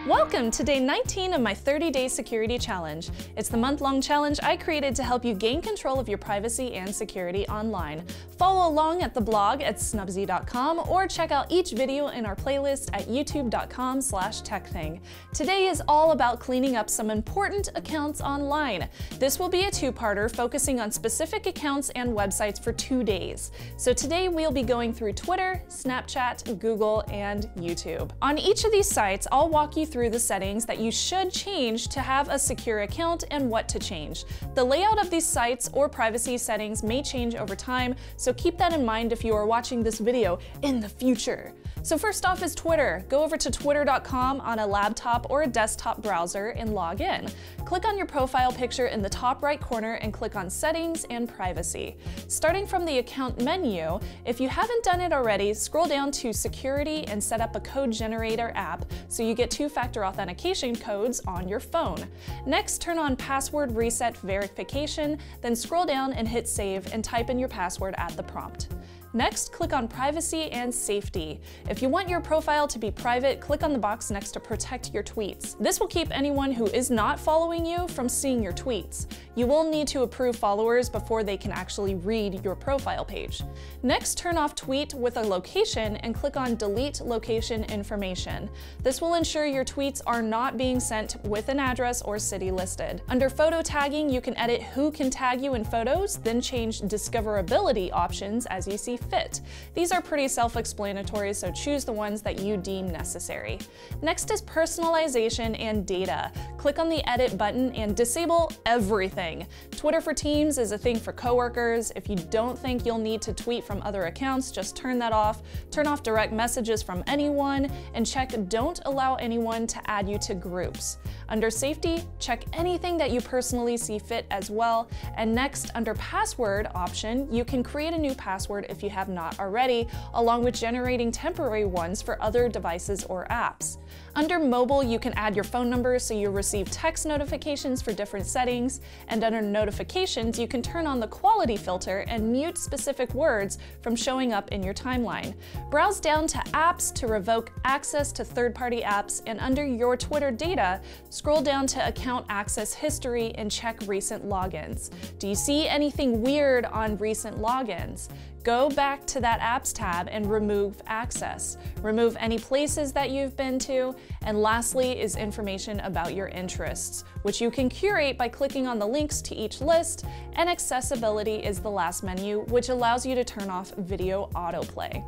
Welcome to day 19 of my 30-day security challenge. It's the month-long challenge I created to help you gain control of your privacy and security online. Follow along at the blog at snubzy.com or check out each video in our playlist at youtube.com/TekThing. Today is all about cleaning up some important accounts online. This will be a two-parter focusing on specific accounts and websites for 2 days. So today we'll be going through Twitter, Snapchat, Google, and YouTube. On each of these sites, I'll walk you through the settings that you should change to have a secure account and what to change. The layout of these sites or privacy settings may change over time, so keep that in mind if you are watching this video in the future. So first off is Twitter. Go over to twitter.com on a laptop or a desktop browser and log in. Click on your profile picture in the top right corner and click on Settings and Privacy. Starting from the account menu, if you haven't done it already, scroll down to Security and set up a code generator app so you get two-factor authentication codes on your phone. Next, turn on password reset verification, then scroll down and hit save and type in your password at the prompt. Next, click on Privacy and Safety. If you want your profile to be private, click on the box next to Protect Your Tweets. This will keep anyone who is not following you from seeing your tweets. You will need to approve followers before they can actually read your profile page. Next, turn off Tweet with a location and click on Delete Location Information. This will ensure your tweets are not being sent with an address or city listed. Under photo tagging, you can edit who can tag you in photos, then change discoverability options as you see fit. These are pretty self-explanatory, so choose the ones that you deem necessary. Next is personalization and data. Click on the edit button and disable everything. Twitter for Teams is a thing for coworkers. If you don't think you'll need to tweet from other accounts, just turn that off. Turn off direct messages from anyone and check don't allow anyone to add you to groups. Under safety, check anything that you personally see fit as well. And next, under password option, you can create a new password if you have not already, along with generating temporary ones for other devices or apps. Under mobile, you can add your phone number so you receive text notifications for different settings, and under notifications, you can turn on the quality filter and mute specific words from showing up in your timeline. Browse down to Apps to revoke access to third-party apps, and under your Twitter data, scroll down to Account Access History and check recent logins. Do you see anything weird on recent logins? Go back to that Apps tab and remove access. Remove any places that you've been to. And lastly is information about your interests, which you can curate by clicking on the links to each list. And accessibility is the last menu, which allows you to turn off video autoplay.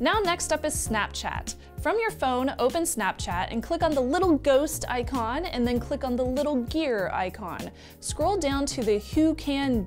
Now next up is Snapchat. From your phone, open Snapchat and click on the little ghost icon and then click on the little gear icon. Scroll down to the Who Can ...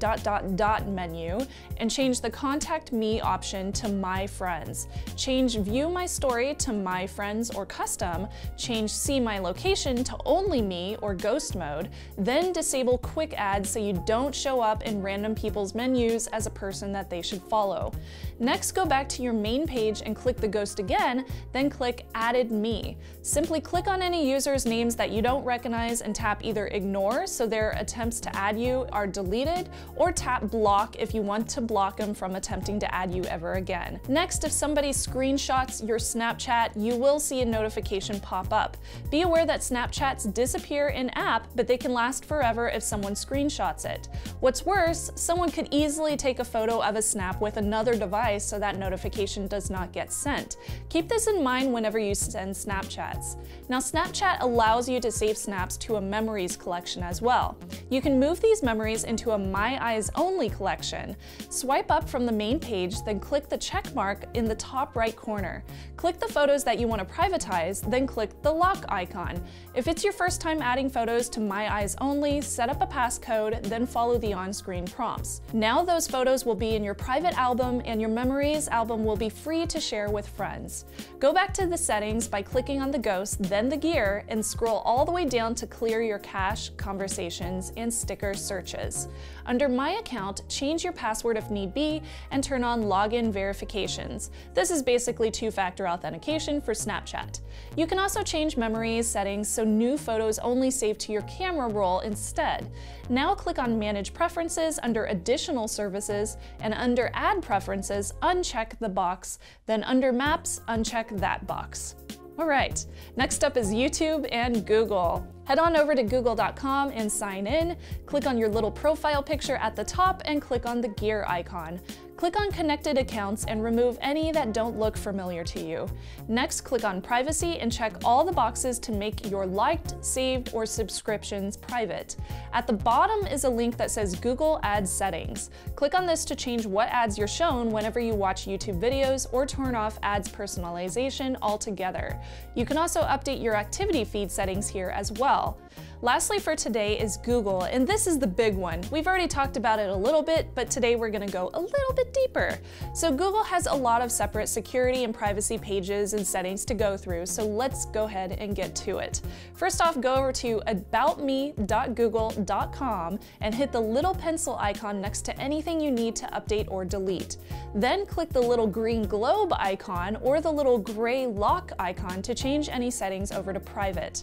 menu and change the Contact Me option to My Friends. Change View My Story to My Friends or Custom. Change See My Location to Only Me or Ghost Mode. Then disable Quick Ads so you don't show up in random people's menus as a person that they should follow. Next, go back to your main page and click the ghost again, then click Added Me. Simply click on any user's names that you don't recognize and tap either Ignore so their attempts to add you are deleted, or tap Block if you want to block them from attempting to add you ever again. Next, if somebody screenshots your Snapchat, you will see a notification pop up. Be aware that Snapchats disappear in-app, but they can last forever if someone screenshots it. What's worse, someone could easily take a photo of a snap with another device so that notification does not get sent. Keep this in mind whenever you send Snapchats. Now, Snapchat allows you to save snaps to a memories collection as well. You can move these memories into a My Eyes Only collection. Swipe up from the main page, then click the check mark in the top right corner. Click the photos that you want to privatize, then click the lock icon. If it's your first time adding photos to My Eyes Only, set up a passcode, then follow the on-screen prompts. Now those photos will be in your private album and your memories album will be free to share with friends. Go back to the settings by clicking on the ghost, then the gear, and scroll all the way down to clear your cache, conversations, and sticker searches. Under My Account, change your password if need be, and turn on login verifications. This is basically two-factor authentication for Snapchat. You can also change memories settings so new photos only save to your camera roll instead. Now click on Manage Preferences under Additional Services, and under Add Preferences, uncheck the box, then under Maps, uncheck that box. All right, next up is YouTube and Google. Head on over to google.com and sign in. Click on your little profile picture at the top and click on the gear icon. Click on Connected Accounts and remove any that don't look familiar to you. Next, click on Privacy and check all the boxes to make your liked, saved, or subscriptions private. At the bottom is a link that says Google Ads Settings. Click on this to change what ads you're shown whenever you watch YouTube videos or turn off ads personalization altogether. You can also update your activity feed settings here as well. Lastly for today is Google, and this is the big one. We've already talked about it a little bit, but today we're gonna go a little bit deeper. So Google has a lot of separate security and privacy pages and settings to go through, so let's go ahead and get to it. First off, go over to aboutme.google.com and hit the little pencil icon next to anything you need to update or delete. Then click the little green globe icon or the little gray lock icon to change any settings over to private.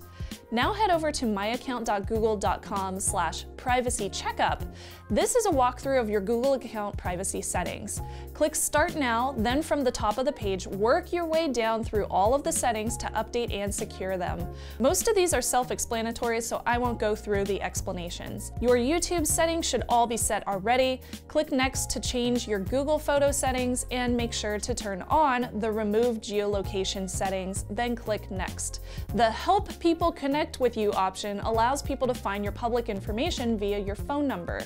Now head over to myaccount.google.com/privacy-checkup. This is a walkthrough of your Google account privacy settings. Click Start Now, then from the top of the page, work your way down through all of the settings to update and secure them. Most of these are self-explanatory, so I won't go through the explanations. Your YouTube settings should all be set already. Click Next to change your Google photo settings and make sure to turn on the Remove Geolocation settings, then click Next. The Help People Connect with You option allows people to find your public information via your phone number.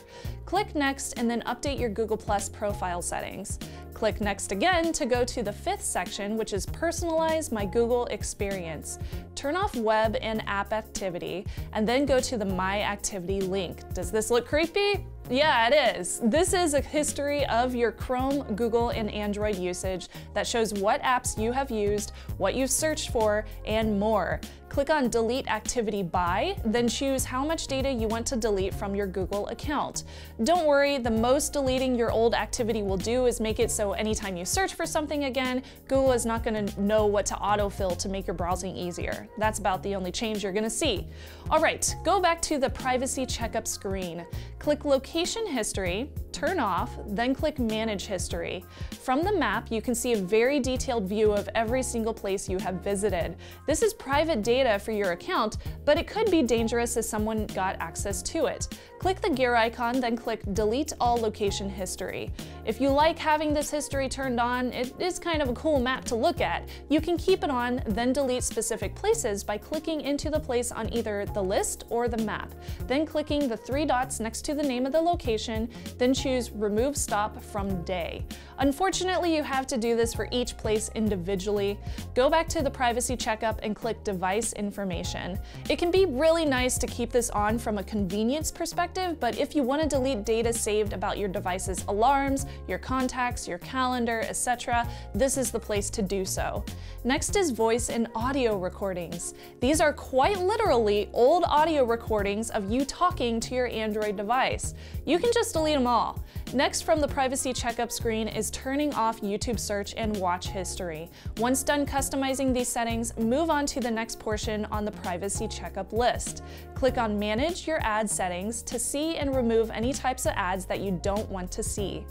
Click Next and then update your Google Plus profile settings. Click Next again to go to the 5th section, which is Personalize My Google Experience. Turn off web and app activity, and then go to the My Activity link. Does this look creepy? Yeah, it is. This is a history of your Chrome, Google, and Android usage that shows what apps you have used, what you've searched for, and more. Click on Delete Activity By, then choose how much data you want to delete from your Google account. Don't worry, the most deleting your old activity will do is make it so anytime you search for something again, Google is not going to know what to autofill to make your browsing easier. That's about the only change you're going to see. All right, go back to the Privacy Checkup screen. Click Location History, turn off, then click Manage History. From the map, you can see a very detailed view of every single place you have visited. This is private data for your account, but it could be dangerous if someone got access to it. Click the gear icon, then click Delete All Location History. If you like having this history turned on, it is kind of a cool map to look at. You can keep it on, then delete specific places by clicking into the place on either the list or the map. Then clicking the 3 dots next to the name of the location, then choose Remove Stop from Day. Unfortunately, you have to do this for each place individually. Go back to the Privacy Checkup and click Device Information. It can be really nice to keep this on from a convenience perspective, but if you want to delete data saved about your device's alarms, your contacts, your calendar, etc., this is the place to do so. Next is voice and audio recordings. These are quite literally old audio recordings of you talking to your Android device. You can just delete them all. Next from the Privacy Checkup screen is turning off YouTube search and watch history. Once done customizing these settings, move on to the next portion on the Privacy Checkup list. Click on Manage Your Ad Settings to see and remove any types of ads that you don't want to see.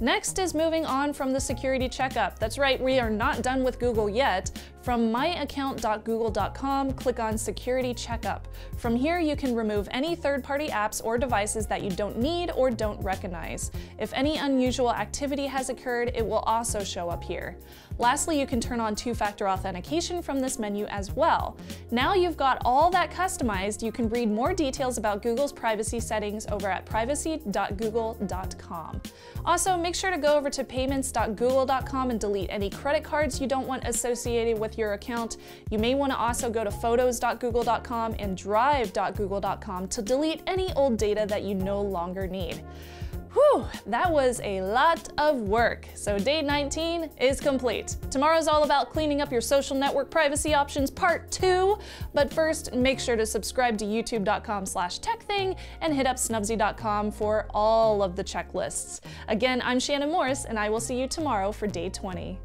Next is moving on from the security checkup. That's right, we are not done with Google yet. From myaccount.google.com, click on Security Checkup. From here, you can remove any third-party apps or devices that you don't need or don't recognize. If any unusual activity has occurred, it will also show up here. Lastly, you can turn on 2-factor authentication from this menu as well. Now you've got all that customized, you can read more details about Google's privacy settings over at privacy.google.com. Also, make sure to go over to payments.google.com and delete any credit cards you don't want associated with your account. You may want to also go to photos.google.com and drive.google.com to delete any old data that you no longer need. Whew, that was a lot of work. So day 19 is complete. Tomorrow's all about cleaning up your social network privacy options part 2. But first, make sure to subscribe to youtube.com/TekThing and hit up snubzy.com for all of the checklists. Again, I'm Shannon Morris, and I will see you tomorrow for day 20.